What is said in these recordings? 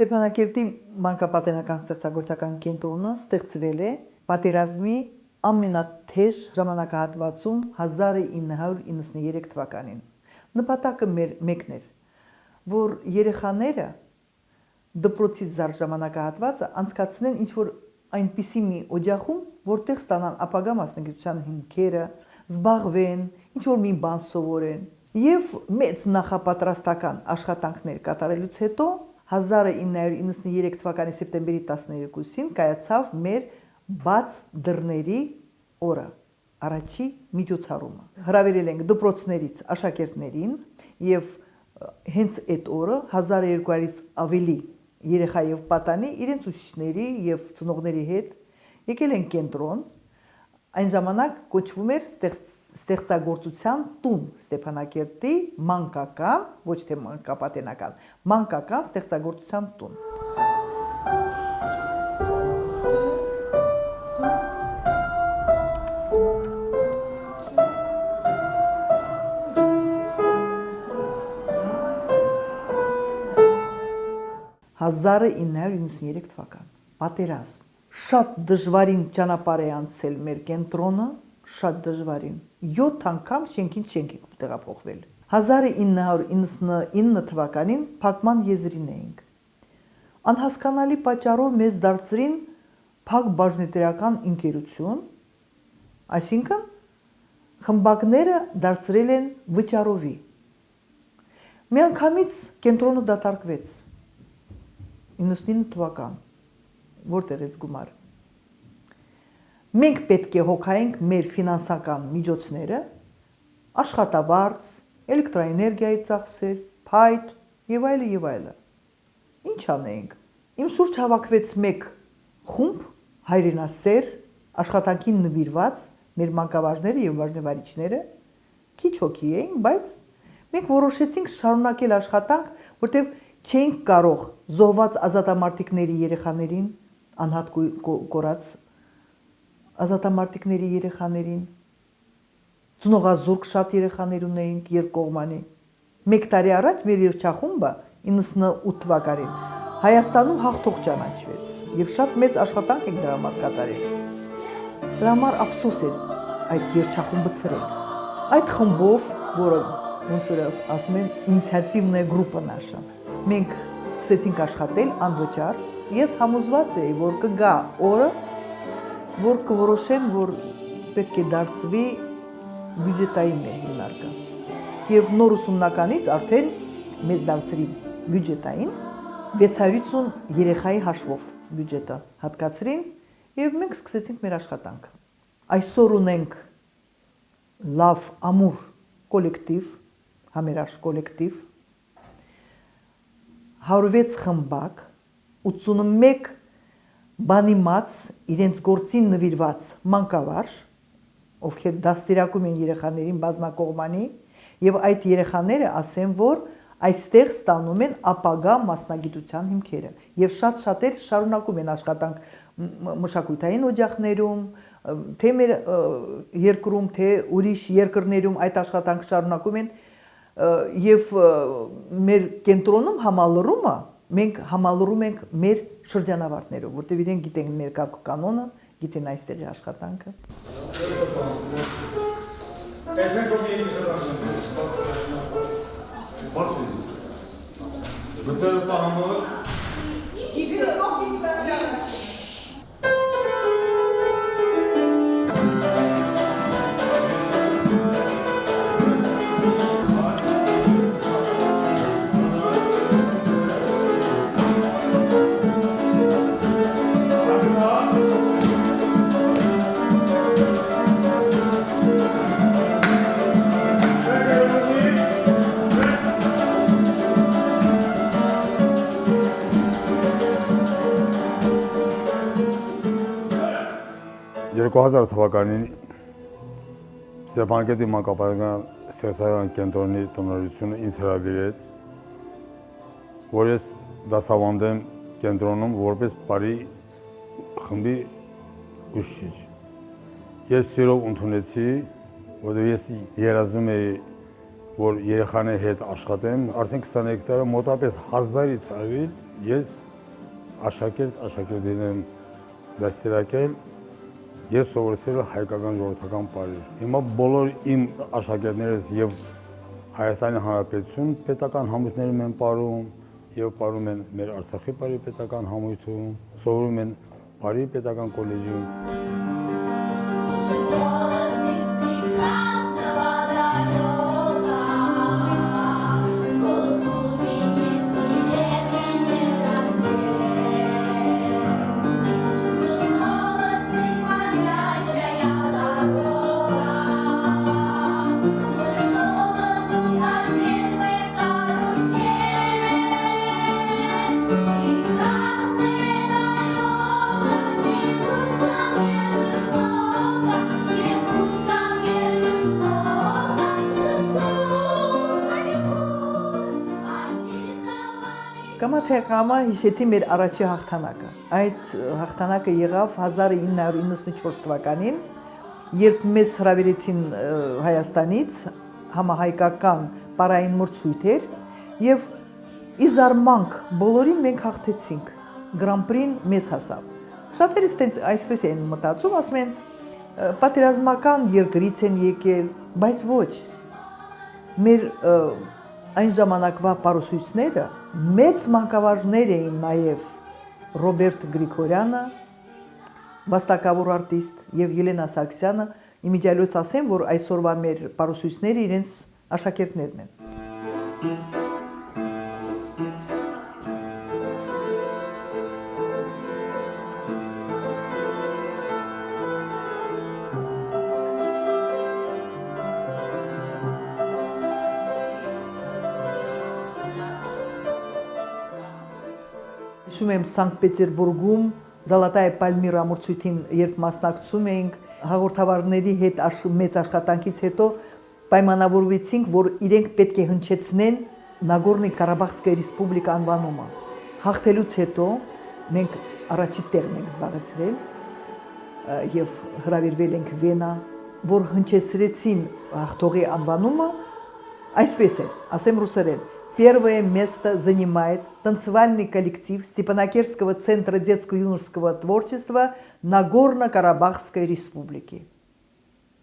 Ստեփանակերտի մանկապատենական ստեղծագործական կենտրոնը ստեղծվել է պատերազմի ամենաթեժ ժամանակահատվածում 1993 թվականին։ Նպատակը մեկն էր, որ երեխաները դպրոցից զար ժամանակահատվածը անցկացնեն ինչ-որ այնպիսի մի օջախում, որտեղ ստանան ապագա մասնագիտության հիմքերը, զբաղվեն, ինչ-որ մի բան սովորեն։ Եվ մեծ նախապատրաստական աշխատանքներ կատարելուց հետո 1993 թվականի սեպտեմբերի 12-ին կայացավ մեր բաց դռների օրը, առաջի միջոցառումը։ Հրավիրել ենք դպրոցներից աշակերտներին եւ հենց այդ օրը 1200-ից ավելի երեխա եւ պատանի իրենց ուսուցիչների եւ ծնողների հետ եկել են կենտրոն, այն ժամանակ կոչվում էր ստեղծագործության տուն Ստեփանակերտի մանկական, ոչ թե մանկապատենական, մանկական ստեղծագործության տուն։ 1993 թվական, պատերազմ, շատ դժվարին ճանապարհ է անցել մեր կենտրոնը, շատ դժվարին, 7 անգամ շենքին շենք ենք տեղափոխվել։ 1999 թվականին փակման եզրին էինք։ Անհասկանալի պատճառով մեզ դարձրին փակ բաժնետերական ընկերություն, այսինքն խմբակները դարձրել են վճարովի։ Միանգամից կենտրոնը դատարկվեց։ 99 թվական, որտեղից գումար։ Մենք պետք է հոգայինք մեր ֆինանսական միջոցները, աշխատավարձ, էլեկտրաէներգիայի ծախսեր, փայտ եւ այլը եւ այլը։ Ինչ անեինք։ Իմ շուրջ հավաքվեց մեկ խումբ հայրենասեր, աշխատանքին նվիրված մեր մանկավարժները եւ վարժնեվարիչները, քիչ հոգի էին, բայց մենք որոշեցինք շարունակել աշխատանք, որտեղ չենք կարող զոհված ազատամարտիկների երեխաներին, անհատ կորած ազատամարտիկների երեխաներին, ծնողազուրկ շատ երեխաներ ունեինք երկկողմանի։ Մեկ տարի առաջ մեր երգչախումբը 98 թվականին Հայաստանում հաղթող ճանաչվեց եւ շատ մեծ աշխատանք ենք դրա համար կատարել։ Դրա համար ափսոս է այդ երգչախումբը ցրել։ Այդ խմբով, որը ոնց որ ասում են, ինիցիատիվная группа наша, մենք սկսեցինք աշխատել անվճար։ Ես համոզված էի, որ կգա օրը, որ կորոշեն, որ պետք է դարձվի բյուջետային հիմնարկը։ Եվ նոր ուսումնականից արդեն մեզ դարձրին բյուջետային 650 երեխայի հաշվով բյուջետը հատկացրին եւ մենք սկսեցինք մեր աշխատանքը։ Այսօր ունենք լավ ամուր կոլեկտիվ, համերաշխ կոլեկտիվ, 106 խմբակ, 81 բանիմաց իրենց գործին նվիրված մանկավարժ, ովքեր դաստիարակում են երեխաներին բազմակողմանի, եւ այդ երեխաները ասեն, որ այստեղ ստանում են ապագա մասնագիտության հիմքերը եւ շատ-շատեր շարունակում են աշխատանք մշակութային օջախներում, թե մեր երկրում, թե ուրիշ երկրներում այդ աշխատանքը շարունակում են եւ մեր կենտրոնում համալրումը մենք համալրում ենք մեր շրջանավարտներով, որտեղ իրենք գիտեն մեր կանոնը, գիտեն այստեղի աշխատանքը։ Երկու թվականին Ստեփանակերտի մանկապատենական ստեղծագործական կենտրոնի տնօրինությունը ինձ հրավիրեց, որ ես դասավանդեմ կենտրոնում որպես բարի խմբի ուսուցիչ։ Ես սիրով ընդունեցի, որովհետև ես երազում էի, որ երեխաների հետ աշխատեմ, արդեն 23 տարի մոտապես 1000-ից ավելի ես աշակերտին եմ դաստիարակել եւ սովորեցրել հայկական ժողովրդական պարեր։ Հիմա բոլոր իմ աշակերտներս եւ Հայաստանի Հանրապետություն պետական համույթներում են պարում եւ պարում են մեր Արցախի պարի պետական համույթում, սովորում են Պարի պետական կոլեջում։ Կամա թե կամա հիշեցի մեր առաջի հաղթանակը։ Այդ հաղթանակը եղավ 1994 թվականին, երբ մեզ հրավիրեցին Հայաստանից համահայկական պարային մրցույթեր եւ ի զարմանք բոլորին մենք հաղթեցինք։ Գրանպրին մեզ հասավ։ Շատերս այսպես են մտածում, ասում են պատերազմական երկրից են եկել, բայց ոչ։ Մեր այն ժամանակվա պարուսույցները մեծ մանկավարժներ էին նաև Ռոբերտ Գրիգորյանը, վաստակավոր արտիստ եւ Ելենա Սարգսյանը, իմիջիալոց ասեմ, որ այսօրվա մեր պարուսույցները իրենց աշակերտներն են։ Հիշում եմ Սանկտ Պետերբուրգում Զալատայե Պալմիրա մրցույթին երբ մասնակցում էինք, հաղորդավարների հետ մեծ աշխատանքից հետո պայմանավորվեցինք, որ իրենք պետք է հնչեցնեն Նագորնի Ղարաբաղսկի ռեսպուբլիկա անվանումը։ Հաղթելուց հետո մենք առաջի տեղն ենք զբաղեցրել եւ հրավիրվել ենք Վենա, որ հնչեցրեցին հաղթողի анվանումը, այսպես է, ասեմ ռուսերեն. Первое место занимает танцевальный коллектив Степанакертского центра детско-юношеского творчества Нагорно-Карабахской республики։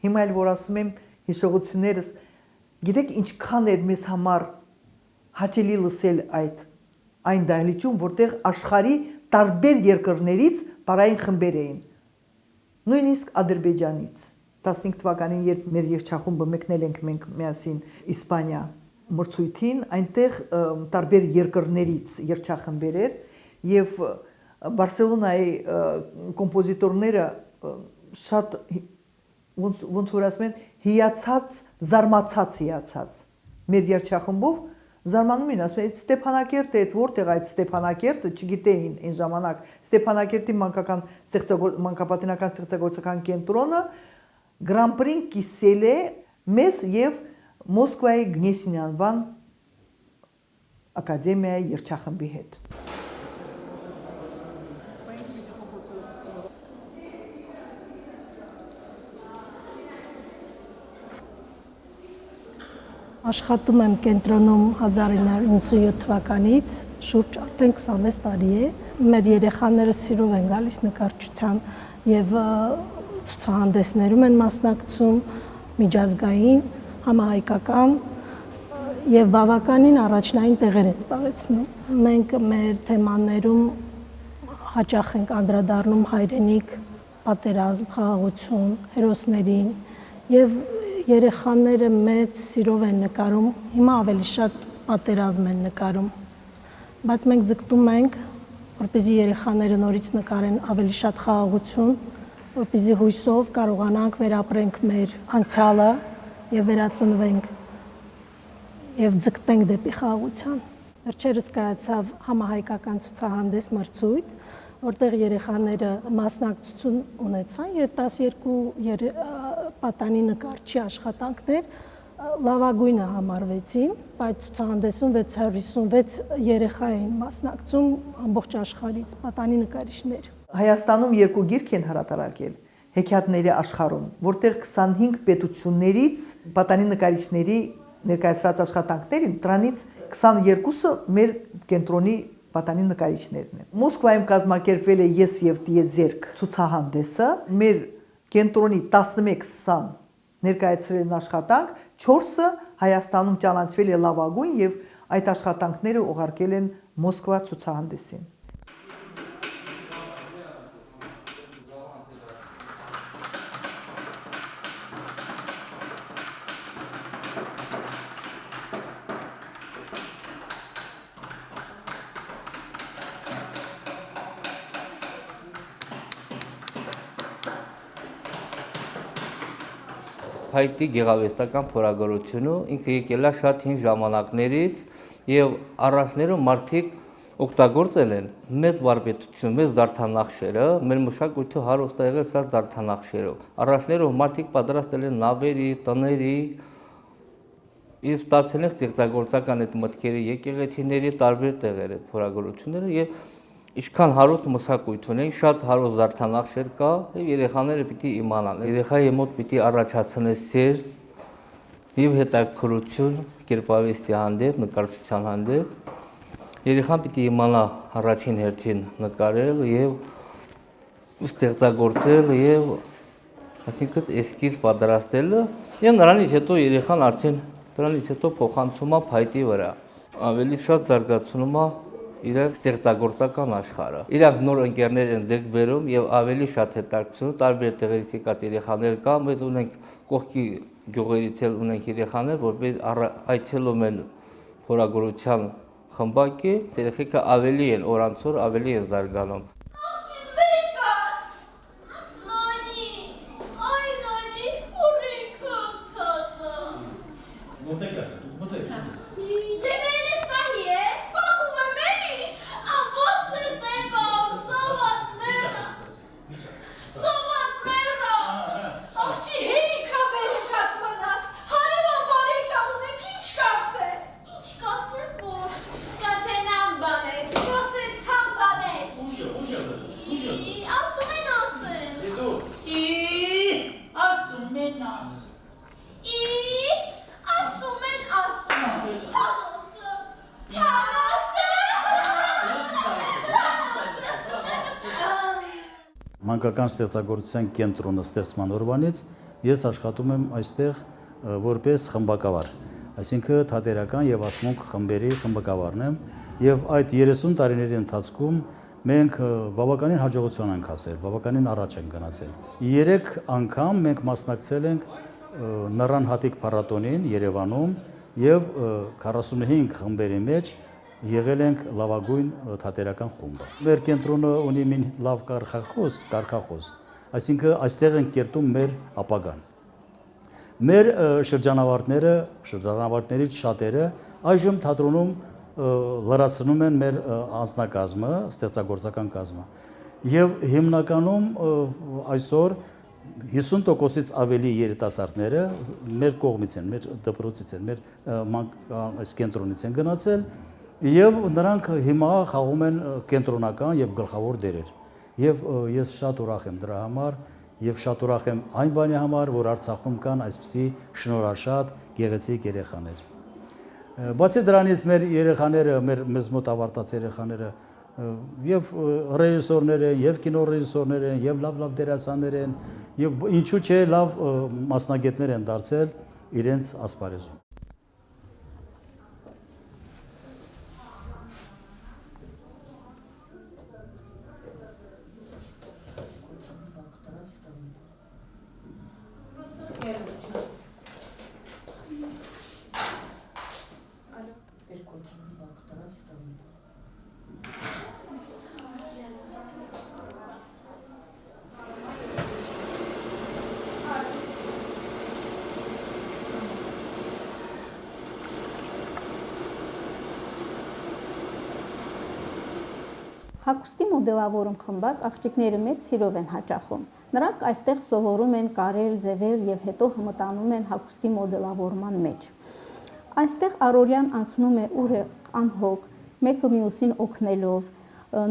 Հիմա էլ որ ասում եմ հիշողություններս, գիտեք ինչքան էր մեզ համար հաճելի լսել այն դահլիճում, որտեղ աշխարհի տարբեր երկրներից պարային խմբեր էին։ Նույնիսկ Ադրբեջանից 15 թվականին, երբ մեր երգչախումբը մեկնել ենք մենք միասին Իսպանիա մրցույթին, այնտեղ տարբեր երկրներից երգչախմբեր էր եւ Բարսելոնայի կոմպոզիտորները շատ ոնց որ ասում են հիացած, զարմացած մեր երգչախմբով զարմանում են, ասում են Ստեփանակերտը, այդ որտեղ այդ Ստեփանակերտը չգիտեին այն ժամանակ Ստեփանակերտի մանկապատենական ստեղծագործական կենտրոնը Գրանպրին կիսել է մեզ եւ Մոսկվայի Գնեսինի անվան ակադեմիայի երգչախմբի հետ։ Աշխատում եմ կենտրոնում 1997 թվականից, շուրջ արդեն 26 տարի է։ Մեր երեխաները սիրով են գալիս նկարչության եւ ցուցահանդեսներում են մասնակցում, միջազգային, համահայկական եւ բավականին առաջնային տեղեր են զբաղեցնում։ Մենք մեր թեմաներում հաճախ ենք անդրադառնում հայրենիք, պատերազմ, խաղաղություն, հերոսներին եւ երեխաները մեծ սիրով են նկարում, հիմա ավելի շատ պատերազմ են նկարում, բայց մենք ձգտում ենք, որպեսզի երեխաները նորից նկարեն ավելի շատ խաղաղություն, որպեսզի հույսով կարողանանք վերապրենք մեր անցյալը եւ վերածնվենք եւ ձգտենք դեպի խաղաղության։ Վերջերս կայացավ համահայկական ցուցահանդես մրցույթ, որտեղ երեխաները մասնակցություն ունեցան եւ 12 պատանի նկարչի աշխատանքներ լավագույնը համարվեցին, բայց ցուցահանդեսում 656 երեխա էին մասնակցում ամբողջ աշխարհից, պատանի նկարիչներ։ Հայաստանում երկու գիրք են հրատարակել հեքիաթների աշխարհում, որտեղ 25 պետություններից պատանի նկարիչների ներկայացրած աշխատանքներին, դրանից 22-ը մեր կենտրոնի պատանի նկարիչներն են։ Մոսկվայում կազմակերպվել է «Ես եւ տիեզերք» ցուցահանդեսը, մեր կենտրոնի 11-20 ներկայացրել աշխատանք, 4-ը Հայաստանում ճանաչվել է լավագույն եւ այդ աշխատանքները ուղարկել են Մոսկվա ցուցահանդեսին։ Հայտի գեղարվեստական փորագրությունը ինքը եկել է շատ հին ժամանակներից եւ առաջներում մարդիկ օգտագործել են մեծ վարպետություն, մեծ դարդանախշերը, մեր մշակույթը հարուստ է եղել սա դարդանախշերով։ Առաջներում մարդիկ պատրաստել են նավերի, տների եւ ստացել են ստեղծագործական այդ մտքերի եկեղեցիների տարբեր տեղեր այդ փորագրությունները եւ Ինչքան հարուստ մշակույթ ունենք, շատ հարուստ զարդանախշեր կա եւ երեխաները պիտի իմանան։ Երեխայի մոտ պիտի առաջացնես սեր եւ հետաքրքրություն կերպարվեստի հանդեպ, նկարչության հանդեպ։ Երեխան պիտի իմանա առաջին հերթին նկարել եւ ստեղծագործել եւ այսինքն էսքիզ պատրաստելը եւ նրանից հետո երեխան արդեն դրանից հետո փոխանցում է փայտի վրա։ Ավելի շատ զարգացնում է իրենք ստեղծագործական աշխարհը։ Իրանք նոր ընկերներ են ձեռք բերում եւ ավելի շատ հետաքրքրություն տարբեր տեղերից եկած երեխաներ կան, բայց ունենք կողքի գյուղերից էլ ունենք երեխաներ, որպես այցելում են փորագրության խմբակի, երեխեքը ավելի են օրանցոր, ավելի են զարգանում։ Մանկական ստեղծագործության կենտրոնը ստեղծման օրվանից ես աշխատում եմ այստեղ որպես խմբակավար, այսինքն թատերական եւ ասմունք խմբերի խմբակավարն եմ եւ այդ 30 տարիների ընթացքում մենք բավականին հաջողություն ենք հասել, բավականին առաջ ենք գնացել։ 3 անգամ մենք մասնակցել ենք Նռան հատիկ փառատոնին Երևանում եւ 45 խմբերի մեջ եղել ենք լավագույն թատերական խումբը։ Մեր կենտրոնը ունի մի լավ կարգախոս, այսինքն այստեղ են կերտում մեր ապագան։ Մեր շրջանավարտներից շատերը այժմ թատրոնում լրացնում են մեր անձնակազմը, ստեղծագործական կազմը։ Եւ հիմնականում այսօր 50%-ից ավելի երիտասարդները մեր կողմից են, մեր դպրոցից են, մեր այս կենտրոնից են գնացել եւ նրանք հիմա խաղում են կենտրոնական եւ գլխավոր դերեր։ Եվ ես շատ ուրախ եմ դրա համար եւ շատ ուրախ եմ այն բանի համար, որ Արցախում կան այսպիսի շնորհաշատ գեղեցիկ երեխաներ։ Բացի դրանից մեր երեխաները, մեզ մոտ ավարտած երեխաները եւ ռեժիսորներ են, եւ կինոռեժիսորներ են, եւ լավ դերասաններ են, եւ ինչու՞ չէ լավ մասնագետներ են դարձել իրենց ասպարեզում։ Հագուստի մոդելավորում խմբակ աղջիկները մեծ սիրով են հաճախում։ Նրանք այստեղ սովորում են կարել, ձևեր եւ հետո հմտանում են հագուստի մոդելավորման մեջ։ Այստեղ առօրյան անցնում է ուրախ, անհոգ, մեկը մյուսին օգնելով,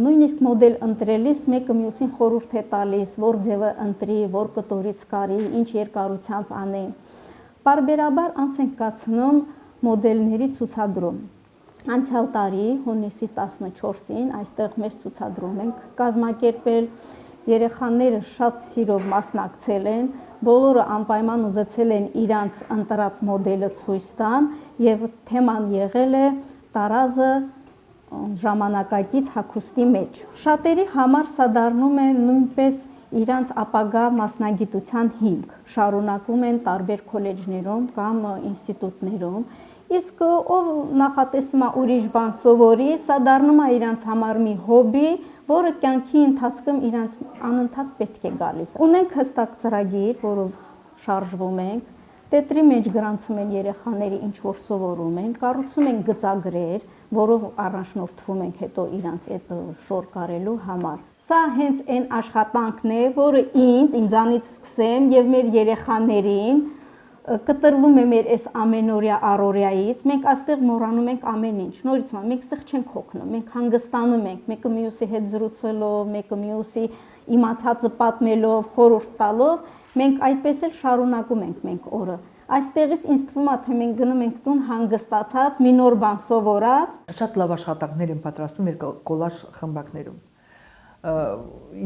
նույնիսկ մոդել ընտրելիս մեկը մյուսին խորհուրդ է տալիս, որ ձևը ընտրի, որ կտորից կարի, ինչ երկարությամբ անի։ Պարբերաբար անց են կացնում մոդելների ցուցադրում։ Անցյալ տարի հունիսի 14-ին այստեղ մեծ ցուցադրում ենք կազմակերպել, երեխաները շատ սիրով մասնակցել են, բոլորը անպայման ուզեցել են իրանց ընտրած մոդելը ցույց տան եւ թեման եղել է տարազը ժամանակակից հագուստի մեջ։ Շատերի համար սա դառնում է նույնպես իրանց ապագա մասնագիտության հիմք, շարունակում են տարբեր քոլեջներում կամ ինստիտուտներում, իսկ ով նախատեսում է ուրիշ բան սովորի, սա դառնում է իրանց համար մի հոբի, որը կյանքի ընթացքում իրանց անընդհատ պետք է գալիս։ Ունենք հստակ ծրագիր, որով շարժվում ենք, տետրի մեջ գրանցում են երեխաների ինչ որ սովորում են, կառուցում են գծագրեր, որով առաջնորդվում ենք հետո իրանց այդ շոր կարելու համար։ Սա հենց այն աշխատանքն է, որը ինձանից սկսեմ եւ մեր երեխաներին կտրվում է մեր այս ամենօրյա առօրյայից, մենք այստեղ մոռանում ենք ամեն ինչ։ Նորից մենք այստեղ չենք հոգնում, մենք հանգստանում ենք, մեկը մյուսի հետ զրուցելով, մեկը մյուսի իմացածը պատմելով, խորհուրդ տալով, մենք այդպես էլ շարունակում ենք մենք օրը։ Այստեղից ինձ թվում է, թե մենք գնում ենք տուն հանգստացած, մի նոր բան սովորած։ Շատ լավ աշխատանքներ են պատրաստում մեր կոլաժ խմբակներում։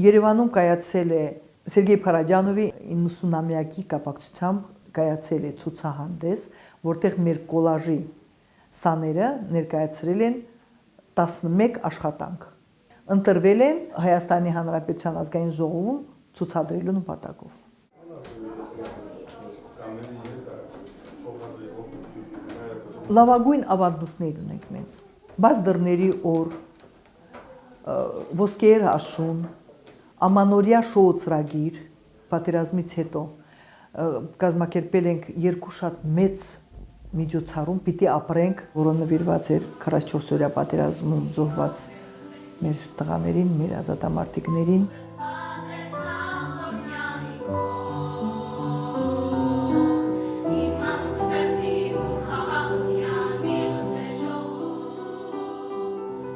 Երևանում կայացել է Սերգեյ Փարաջանովի 90-ամյակի կապակցությամբ կայացել է ցուցահանդես, որտեղ մեր կոլաժի սաները ներկայացրել են 11 աշխատանք։ Ընտրվել են Հայաստանի Հանրապետության ազգային ժողովում ցուցադրելու նպատակով։ Լավագույն ավանդույթներ ունենք մենք։ Բաց դռների օր, ոսկեր աշուն, ամանորյա շոու ծրագիր, պատերազմից հետո կազմակերպել ենք երկու շատ մեծ միջոցառում, պիտի ապրենք, որը նվիրված էր 44-օրյա պատերազմում զոհված մեր տղաներին, մեր ազատամարտիկներին։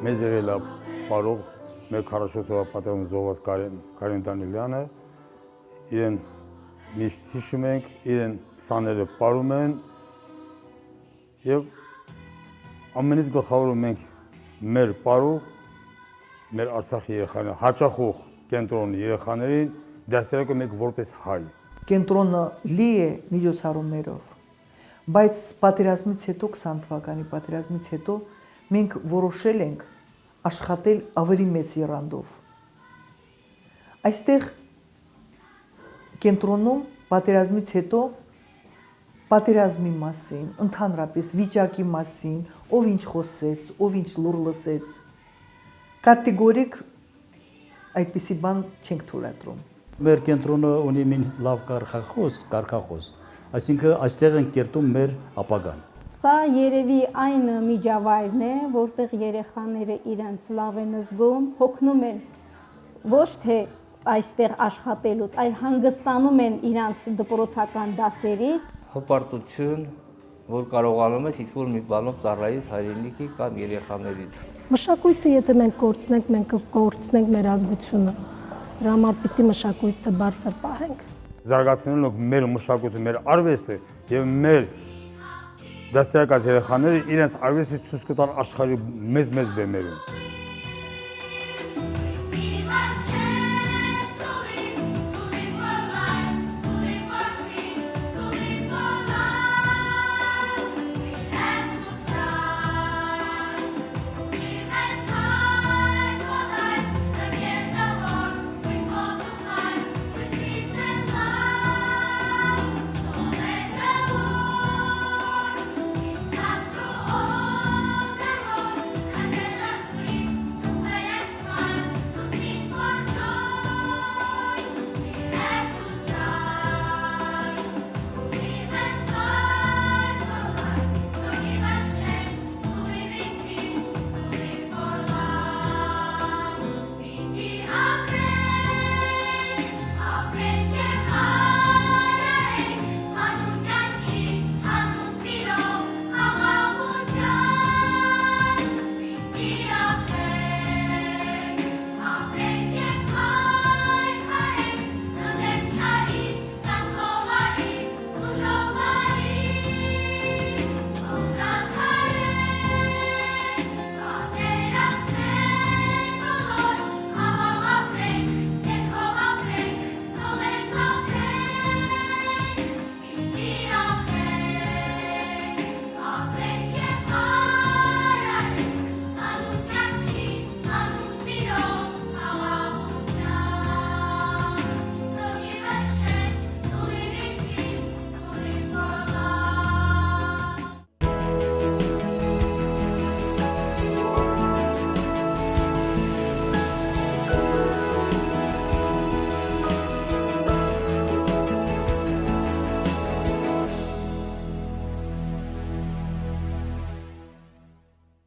Մեզ եղել է պարող մեր 44-օրյա պատերազմում զոհված Կարեն Դանիելյանը, իրեն միշտ հիշում ենք, իրեն սաները պարում են եւ ամենից գլխավորը մենք մեր պարող, մեր Արցախի երեխաներին, հաճախող կենտրոնի երեխաներին դաստիարակում ենք որպես հայ։ Կենտրոնը լի է միջոցառումներով, բայց պատերազմից հետո 20 թվականի պատերազմից հետո մենք որոշել ենք աշխատել ավելի մեծ եռանդով։ Այստեղ կենտրոնում պատերազմից հետո պատերազմի մասին, ընդհանրապես վիճակի մասին, ով ինչ խոսեց, ով ինչ լուր լսեց, կատեգորիկ այդպիսի բան չենք թույլատրում։ Մեր կենտրոնը ունի մի լավ կարգախոս, այսինքն այստեղ են կերտում մեր ապագան։ Սա երևի այն միջավայրն է, որտեղ երեխաները իրենց լավ են զգում, հոգնում են ոչ թե այստեղ աշխատելուց, այլ հանգստանում են իրանց դպրոցական դասերից։ Հպարտություն, որ կարողանում ես ինչ-որ մի բանով ծառայել հայրենիքի կամ երեխաներին։ Մշակույթը, եթե մենք կորցնենք, մենք կորցնենք մեր ազգությունը։ Դրա համար պիտի մշակույթը բարձր պահենք։ Զարգացնելով մեր մշակույթը, մեր արվեստը եւ մեր դաստիարակած երեխաները իրենց արվեստի ցույց կտան աշխարհի մեծ բեմերում։